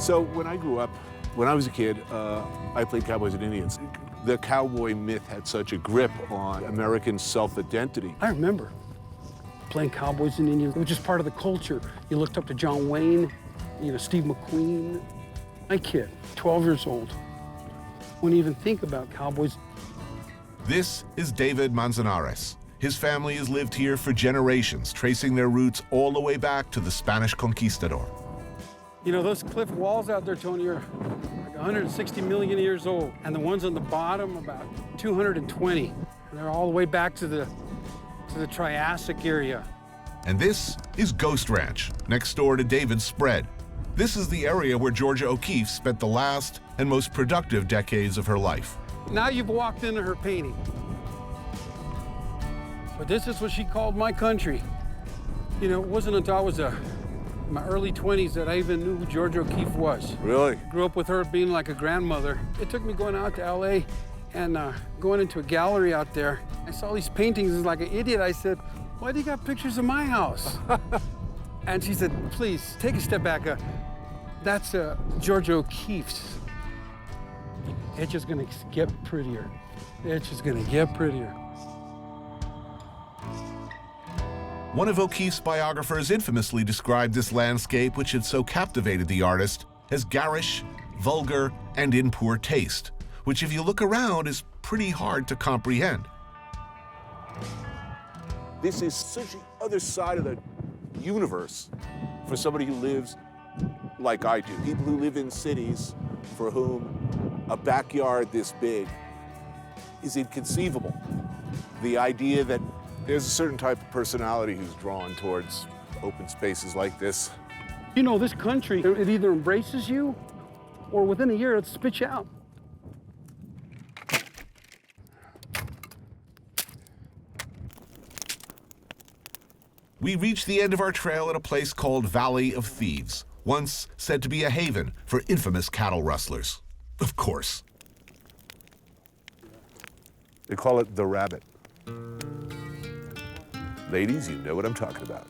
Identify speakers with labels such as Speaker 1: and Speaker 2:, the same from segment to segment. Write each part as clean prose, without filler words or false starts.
Speaker 1: So when I grew up, when I was a kid, I played Cowboys and Indians. The cowboy myth had such a grip on American self-identity.
Speaker 2: I remember playing Cowboys and Indians. It was just part of the culture. You looked up to John Wayne, you know, Steve McQueen. My kid, 12 years old, wouldn't even think about cowboys.
Speaker 3: This is David Manzanares. His family has lived here for generations, tracing their roots all the way back to the Spanish conquistador.
Speaker 2: You know, those cliff walls out there, Tony, are like 160 million years old, and the ones on the bottom about 220. And they're all the way back to the Triassic area.
Speaker 3: And this is Ghost Ranch, next door to David's spread. This is the area where Georgia O'Keeffe spent the last and most productive decades of her life.
Speaker 2: Now you've walked into her painting. But this is what she called my country. You know, it wasn't until I was in my early 20s that I even knew who Georgia O'Keeffe was.
Speaker 1: Really?
Speaker 2: Grew up with her being like a grandmother. It took me going out to LA and going into a gallery out there. I saw these paintings and like an idiot, I said, why do you got pictures of my house? And she said, please, take a step back. That's Georgia O'Keeffe's. It's just gonna get prettier. It's just gonna get prettier.
Speaker 3: One of O'Keeffe's biographers infamously described this landscape, which had so captivated the artist, as garish, vulgar, and in poor taste, which if you look around is pretty hard to comprehend.
Speaker 1: This is such the other side of the universe for somebody who lives like I do. People who live in cities for whom a backyard this big is inconceivable. The idea that there's a certain type of personality who's drawn towards open spaces like this.
Speaker 2: You know, this country, it either embraces you or within a year it spits you out.
Speaker 3: We reach the end of our trail at a place called Valley of Thieves, once said to be a haven for infamous cattle rustlers. Of course.
Speaker 1: They call it the rabbit. Ladies, you know what I'm talking about.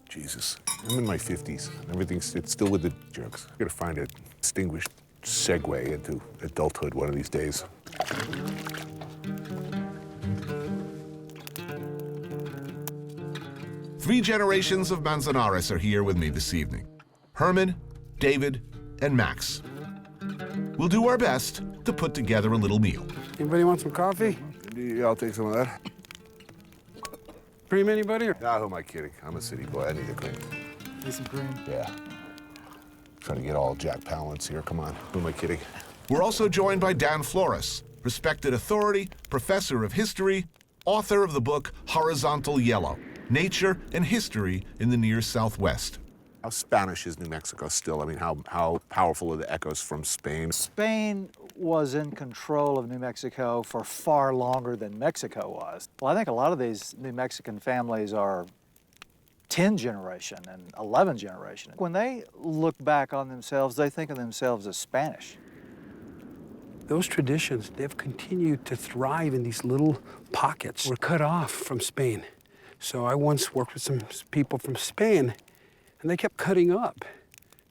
Speaker 1: Jesus, I'm in my 50s. It's still with the jokes. I'm gonna find a distinguished segue into adulthood one of these days.
Speaker 3: Three generations of Manzanares are here with me this evening. Herman, David, and Max. We'll do our best to put together a little meal.
Speaker 2: Anybody want some coffee?
Speaker 1: Yeah, I'll take some of that.
Speaker 2: Cream, anybody?
Speaker 1: Nah, who am I kidding? I'm a city boy. I need a cream.
Speaker 2: Need some cream?
Speaker 1: Yeah. Trying to get all Jack Palance here. Come on. Who am I kidding?
Speaker 3: We're also joined by Dan Flores, respected authority, professor of history, author of the book Horizontal Yellow, Nature and History in the Near Southwest.
Speaker 1: How Spanish is New Mexico still? I mean, how powerful are the echoes from Spain?
Speaker 4: Spain was in control of New Mexico for far longer than Mexico was. Well, I think a lot of these New Mexican families are 10 generation and 11 generation. When they look back on themselves, they think of themselves as Spanish.
Speaker 2: Those traditions, they've continued to thrive in these little pockets. We're cut off from Spain. So I once worked with some people from Spain, and they kept cutting up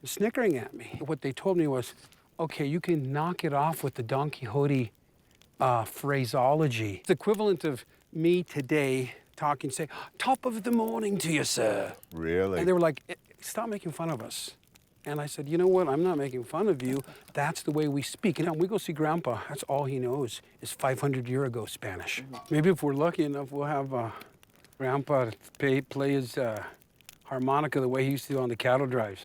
Speaker 2: and snickering at me. What they told me was, okay, you can knock it off with the Don Quixote phraseology. It's the equivalent of me today talking, say, top of the morning to you, sir.
Speaker 1: Really?
Speaker 2: And they were like, stop making fun of us. And I said, you know what, I'm not making fun of you. That's the way we speak. And when we go see Grandpa, that's all he knows is 500 years ago Spanish. Maybe if we're lucky enough, we'll have Grandpa play his harmonica the way he used to on the cattle drives.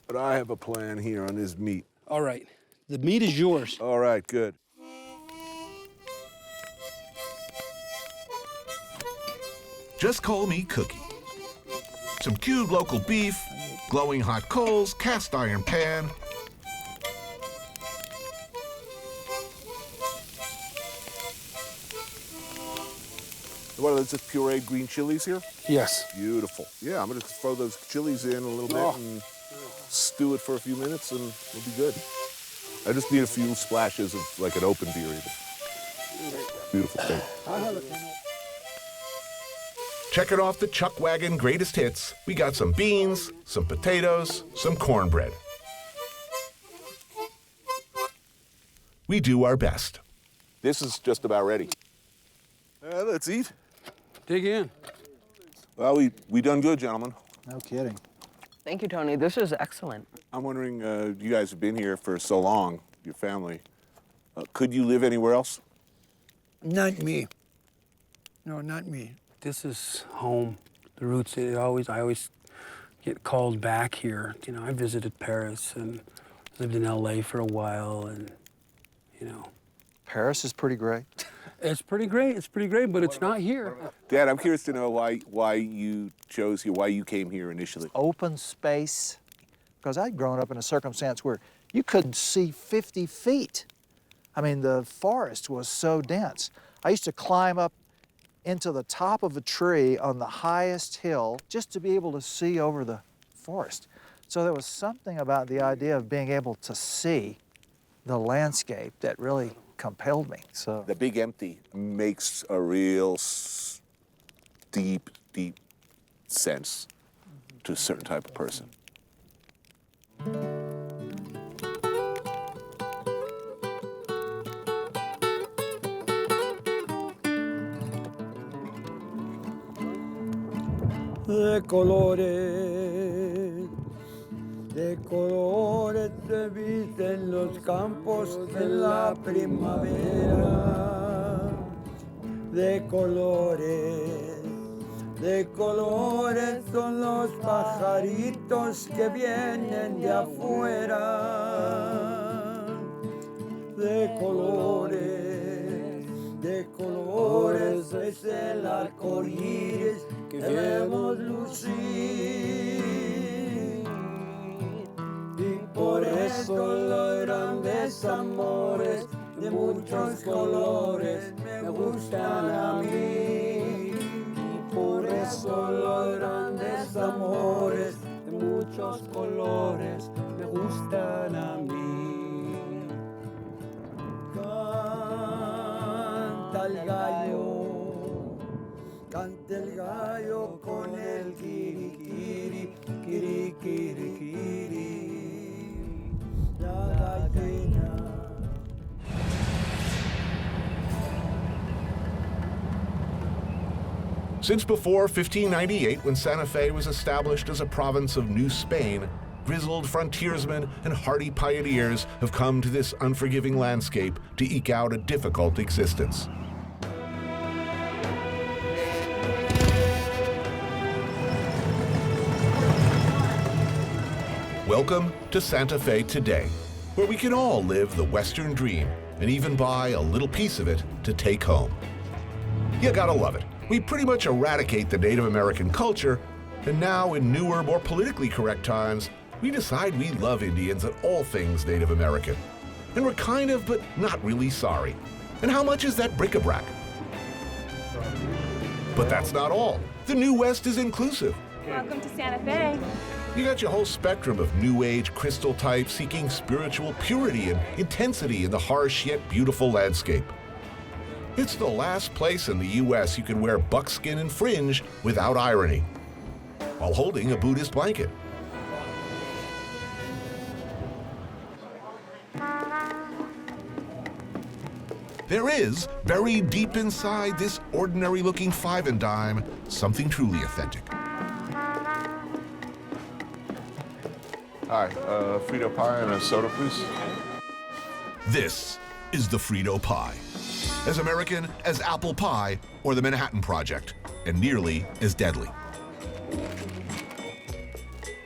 Speaker 1: But I have a plan here on this meat.
Speaker 2: All right, the meat is yours.
Speaker 1: All right, good.
Speaker 3: Just call me Cookie. Some cubed local beef, glowing hot coals, cast iron pan.
Speaker 1: What are those, just pureed green chilies here?
Speaker 2: Yes.
Speaker 1: Beautiful. Yeah, I'm gonna throw those chilies in a little bit and stew it for a few minutes and it'll be good. I just need a few splashes of like an open beer even. Beautiful thing.
Speaker 3: Checking off the Chuck Wagon greatest hits, we got some beans, some potatoes, some cornbread. We do our best.
Speaker 1: This is just about ready. Let's eat.
Speaker 2: Dig in.
Speaker 1: Well, we done good, gentlemen.
Speaker 4: No kidding.
Speaker 5: Thank you, Tony. This is excellent.
Speaker 1: I'm wondering, you guys have been here for so long, your family. Could you live anywhere else?
Speaker 6: Not me. No, not me.
Speaker 2: This is home. The roots, I always get called back here. You know, I visited Paris and lived in LA for a while, and, you know.
Speaker 4: Paris is pretty great.
Speaker 2: It's pretty great, but it's not here.
Speaker 1: Dad, I'm curious to know why you chose here, why you came here initially.
Speaker 4: Open space, because I'd grown up in a circumstance where you couldn't see 50 feet. I mean, the forest was so dense. I used to climb up into the top of a tree on the highest hill just to be able to see over the forest. So there was something about the idea of being able to see the landscape that really compelled me. So
Speaker 1: The big empty makes a real deep sense to a certain type of person.
Speaker 6: De colores se visten los campos en la primavera. De colores son los pajaritos que vienen de afuera. De colores es el arco iris que vemos lucir. Y por eso los grandes amores de muchos colores me gustan a mí. Y por eso los grandes amores de muchos colores me gustan a mí. Canta el gallo con el kirikiri, kirikiri.
Speaker 3: Since before 1598, when Santa Fe was established as a province of New Spain, grizzled frontiersmen and hardy pioneers have come to this unforgiving landscape to eke out a difficult existence. Welcome to Santa Fe today, where we can all live the Western dream and even buy a little piece of it to take home. You gotta love it. We pretty much eradicate the Native American culture, and now in newer, more politically correct times, we decide we love Indians and all things Native American. And we're kind of, but not really sorry. And how much is that bric-a-brac? But that's not all. The New West is inclusive.
Speaker 7: Welcome to Santa Fe.
Speaker 3: You got your whole spectrum of New Age crystal types seeking spiritual purity and intensity in the harsh yet beautiful landscape. It's the last place in the U.S. you can wear buckskin and fringe without irony, while holding a Buddhist blanket. There is, buried deep inside this ordinary-looking five and dime, something truly authentic.
Speaker 1: Hi, Frito pie and a soda, please.
Speaker 3: This is the Frito pie. As American as apple pie or the Manhattan Project, and nearly as deadly.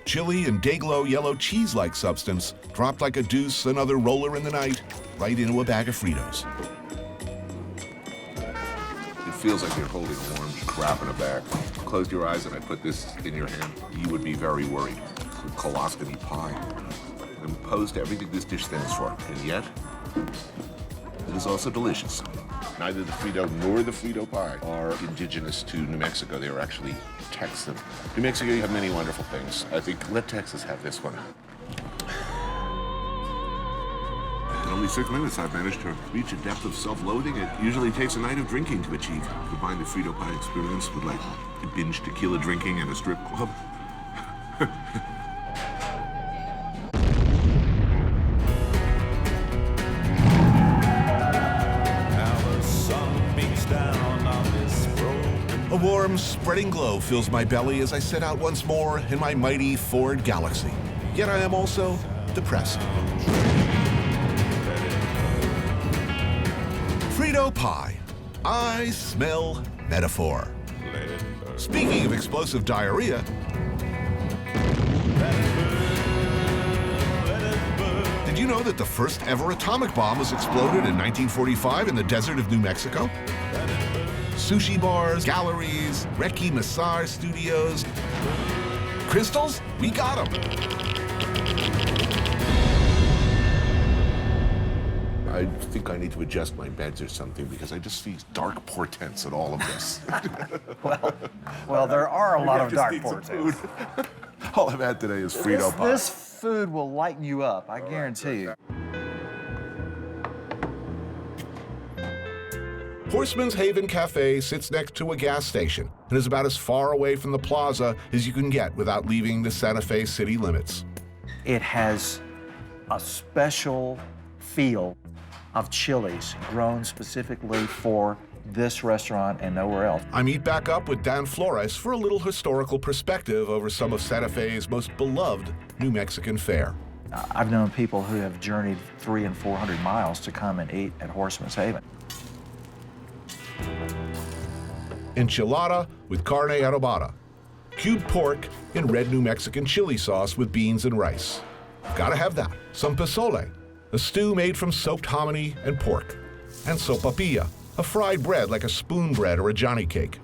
Speaker 3: Chili and day-glow yellow cheese-like substance dropped like a deuce, another roller in the night, right into a bag of Fritos.
Speaker 1: It feels like you're holding orange crap in a bag. Close your eyes and I put this in your hand. You would be very worried. Colostomy pie. I'm opposed to everything this dish stands for, and yet it is also delicious. Neither the Frito nor the Frito pie are indigenous to New Mexico. They are actually Texan. New Mexico, you have many wonderful things. I think let Texas have this one. And only 6 minutes I've managed to reach a depth of self-loathing it usually takes a night of drinking to achieve. Combine the Frito pie experience with like binge tequila drinking and a strip club.
Speaker 3: A warm, spreading glow fills my belly as I set out once more in my mighty Ford Galaxy. Yet I am also depressed. Frito pie. I smell metaphor. Speaking of explosive diarrhea, did you know that the first ever atomic bomb was exploded in 1945 in the desert of New Mexico? Sushi bars, galleries, Reiki massage studios. Crystals? We got them.
Speaker 1: I think I need to adjust my beds or something because I just see dark portents in all of this.
Speaker 4: Well, there are a lot of
Speaker 1: just
Speaker 4: dark
Speaker 1: need some
Speaker 4: portents.
Speaker 1: food. All I've had today is Frito pie.
Speaker 4: This food will lighten you up, I guarantee you.
Speaker 3: Horseman's Haven Cafe sits next to a gas station and is about as far away from the plaza as you can get without leaving the Santa Fe city limits.
Speaker 4: It has a special feel of chilies grown specifically for this restaurant and nowhere else.
Speaker 3: I meet back up with Dan Flores for a little historical perspective over some of Santa Fe's most beloved New Mexican fare.
Speaker 4: I've known people who have journeyed 300 and 400 miles to come and eat at Horseman's Haven.
Speaker 3: Enchilada with carne adobada, cubed pork in red New Mexican chili sauce with beans and rice. Gotta have that. Some pozole, a stew made from soaked hominy and pork, and sopapilla, a fried bread like a spoon bread or a Johnny cake.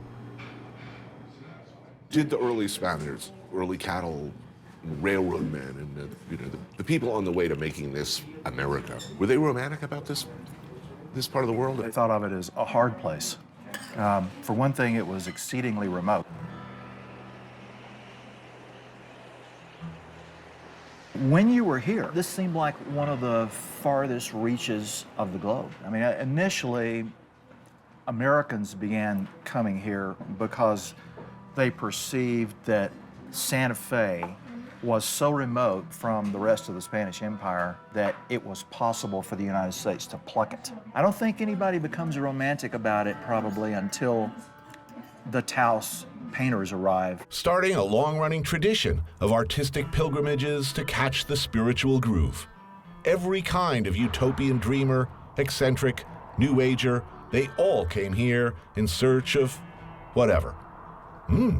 Speaker 1: Did the early Spaniards, early cattle railroad men, and the people on the way to making this America, were they romantic about this part of the world?
Speaker 4: They thought of it as a hard place. For one thing, it was exceedingly remote. When you were here, this seemed like one of the farthest reaches of the globe. I mean, initially, Americans began coming here because they perceived that Santa Fe was so remote from the rest of the Spanish Empire that it was possible for the United States to pluck it. I don't think anybody becomes romantic about it probably until the Taos painters arrive.
Speaker 3: Starting a long-running tradition of artistic pilgrimages to catch the spiritual groove. Every kind of utopian dreamer, eccentric, new ager, they all came here in search of whatever.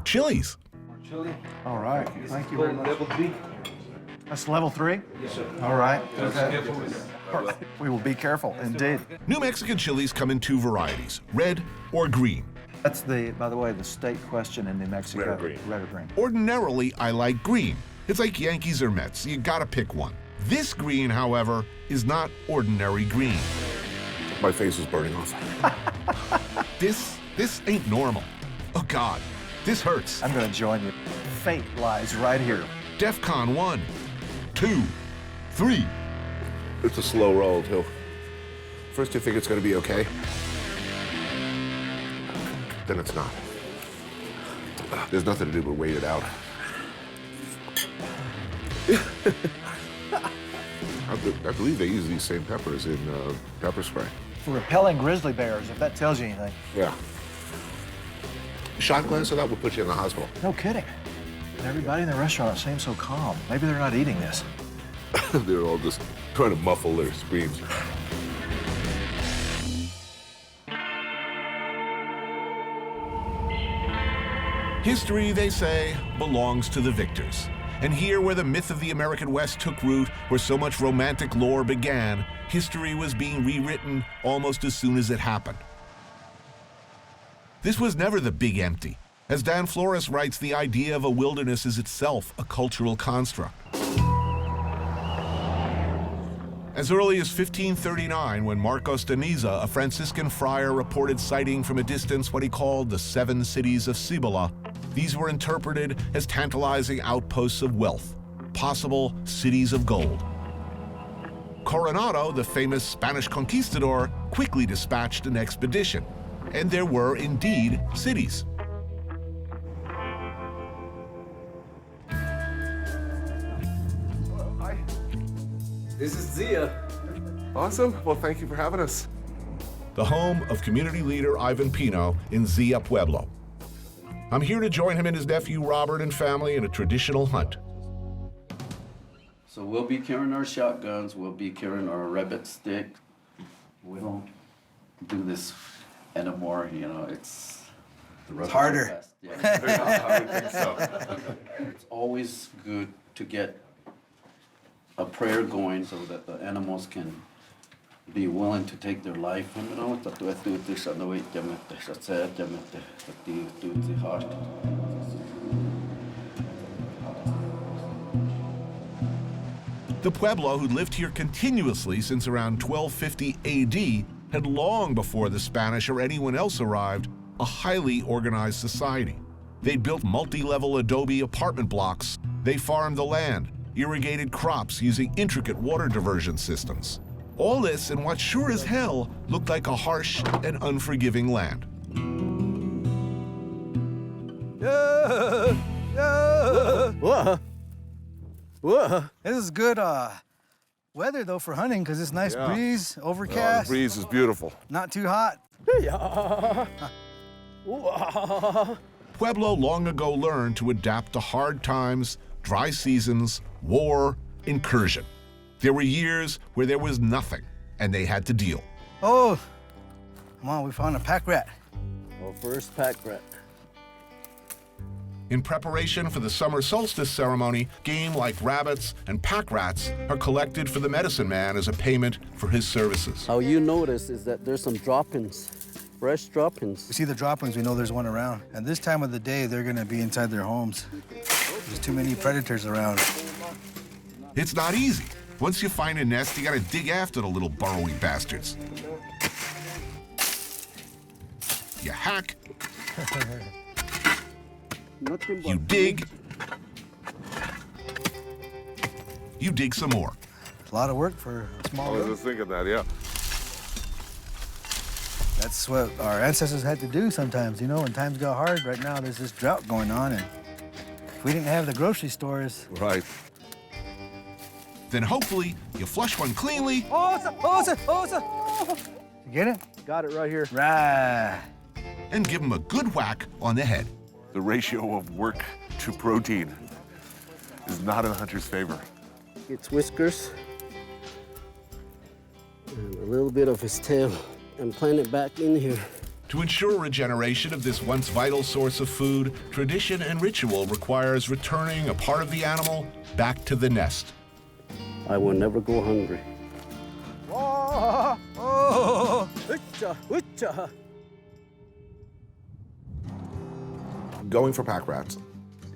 Speaker 3: Chilies.
Speaker 4: All right, thank you very much. Level 3. That's level 3? Yes, sir. All right. Okay. We will be careful, indeed.
Speaker 3: New Mexican chilies come in two varieties, red or green.
Speaker 4: That's by the way, the state question in New Mexico.
Speaker 1: Red or green.
Speaker 4: Red or green.
Speaker 3: Ordinarily, I like green. It's like Yankees or Mets, you gotta pick one. This green, however, is not ordinary green.
Speaker 1: My face is burning off.
Speaker 3: This ain't normal. Oh God, this hurts.
Speaker 4: I'm gonna join you. Fate lies right here.
Speaker 3: DEFCON 1, 2, 3.
Speaker 1: It's a slow roll, too. First you think it's gonna be okay, then it's not. There's nothing to do but wait it out. I believe they use these same peppers in pepper spray.
Speaker 4: For repelling grizzly bears, if that tells you anything.
Speaker 1: Yeah. Shot glass of that would put you in the hospital.
Speaker 4: No kidding. Everybody in the restaurant seems so calm. Maybe they're not eating this.
Speaker 1: They're all just trying to muffle their screams.
Speaker 3: History, they say, belongs to the victors. And here where the myth of the American West took root, where so much romantic lore began, history was being rewritten almost as soon as it happened. This was never the big empty. As Dan Flores writes, the idea of a wilderness is itself a cultural construct. As early as 1539, when Marcos de Niza, a Franciscan friar, reported sighting from a distance what he called the 7 cities of Cibola, these were interpreted as tantalizing outposts of wealth, possible cities of gold. Coronado, the famous Spanish conquistador, quickly dispatched an expedition. And there were indeed cities.
Speaker 7: This is Zia.
Speaker 1: Awesome. Well, thank you for having us.
Speaker 3: The home of community leader Ivan Pino in Zia, Pueblo. I'm here to join him and his nephew Robert and family in a traditional hunt.
Speaker 7: So we'll be carrying our shotguns, we'll be carrying our rabbit stick. We don't do this anymore, you know, it's
Speaker 8: harder.
Speaker 7: Yeah, I would think so. It's always good to get a prayer going so that the animals can be willing to take their life.
Speaker 3: The Pueblo, who lived here continuously since around 1250 AD, had long before the Spanish or anyone else arrived, a highly organized society. They'd built multi-level adobe apartment blocks. They farmed the land, irrigated crops using intricate water diversion systems. All this in what sure as hell looked like a harsh and unforgiving land.
Speaker 8: Whoa. This is good weather, though, for hunting, because it's nice breeze, overcast.
Speaker 1: The breeze is beautiful.
Speaker 8: Not too hot.
Speaker 3: Pueblo long ago learned to adapt to hard times, dry seasons, war, incursion. There were years where there was nothing, and they had to deal.
Speaker 8: Oh, come on, we found a pack rat.
Speaker 7: Our first pack rat.
Speaker 3: In preparation for the summer solstice ceremony, game like rabbits and pack rats are collected for the medicine man as a payment for his services.
Speaker 7: How you notice is that there's some droppings, fresh droppings.
Speaker 8: We see the droppings, we know there's one around. And this time of the day, they're gonna be inside their homes. There's too many predators around.
Speaker 3: It's not easy. Once you find a nest, you gotta dig after the little burrowy bastards. You hack, you dig some more.
Speaker 8: A lot of work for a small
Speaker 1: I was
Speaker 8: group.
Speaker 1: just thinking that, yeah.
Speaker 8: That's what our ancestors had to do sometimes, you know, when times got hard. Right now, there's this drought going on, and if we didn't have the grocery stores.
Speaker 1: Right.
Speaker 3: Then hopefully you flush one cleanly
Speaker 8: You get it?
Speaker 4: Got it right here.
Speaker 8: Right.
Speaker 3: and give them a good whack on the head.
Speaker 1: The ratio of work to protein is not in the hunter's favor.
Speaker 5: Its whiskers and a little bit of his tail and plant it back in here.
Speaker 3: To ensure regeneration of this once vital source of food, tradition and ritual requires returning a part of the animal back to the nest.
Speaker 5: I will never go hungry.
Speaker 1: Going for pack rats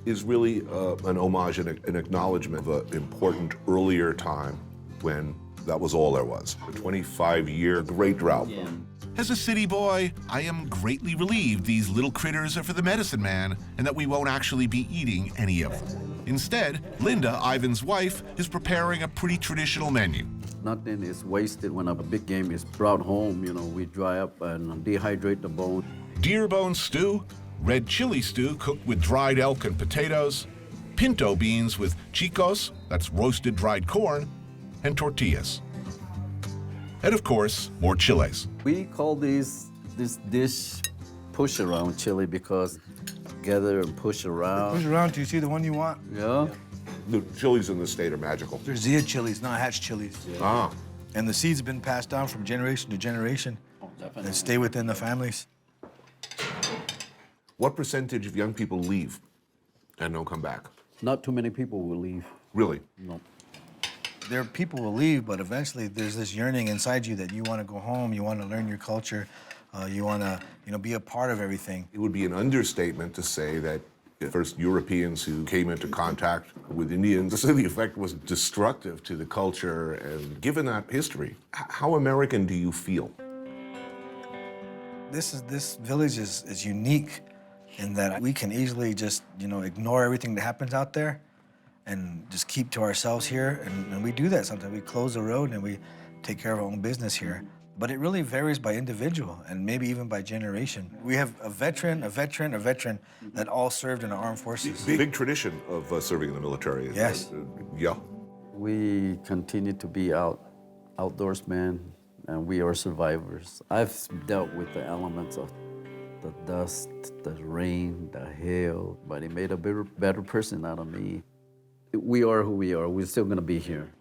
Speaker 1: is really an homage and an acknowledgement of an important earlier time when that was all there was. A 25-year great drought.
Speaker 5: Yeah.
Speaker 3: As a city boy, I am greatly relieved these little critters are for the medicine man and that we won't actually be eating any of them. Instead, Linda, Ivan's wife, is preparing a pretty traditional menu.
Speaker 7: Nothing is wasted when a big game is brought home. You know, we dry up and dehydrate the bone.
Speaker 3: Deer bone stew, red chili stew cooked with dried elk and potatoes, pinto beans with chicos, that's roasted dried corn, and tortillas. And of course, more chiles.
Speaker 7: We call this dish push around chili because gather and push around.
Speaker 8: Push around till you see the one you want.
Speaker 7: Yeah.
Speaker 1: The chilies in the state are magical.
Speaker 8: They're Zia chilies, not hatch chilies.
Speaker 1: Ah,
Speaker 8: And the seeds have been passed down from generation to generation and stay within the families.
Speaker 1: what percentage of young people leave and don't come back?
Speaker 7: Not too many people will leave.
Speaker 1: Really?
Speaker 7: No.
Speaker 8: There people will leave, but eventually there's this yearning inside you that you want to go home, you want to learn your culture, you want to, be a part of everything.
Speaker 1: It would be an understatement to say that the first Europeans who came into contact with Indians, the effect was destructive to the culture. And given that history, how American do you feel?
Speaker 8: This village is unique in that we can easily just, ignore everything that happens out there and just keep to ourselves here. And we do that sometimes. We close the road and we take care of our own business here. But it really varies by individual and maybe even by generation. We have a veteran that all served in the armed forces.
Speaker 3: Big tradition of serving in the military.
Speaker 8: Yes.
Speaker 3: Yeah.
Speaker 7: We continue to be outdoorsmen, and we are survivors. I've dealt with the elements of the dust, the rain, the hail, but it made a better person out of me. We are who we are. We're still gonna be here.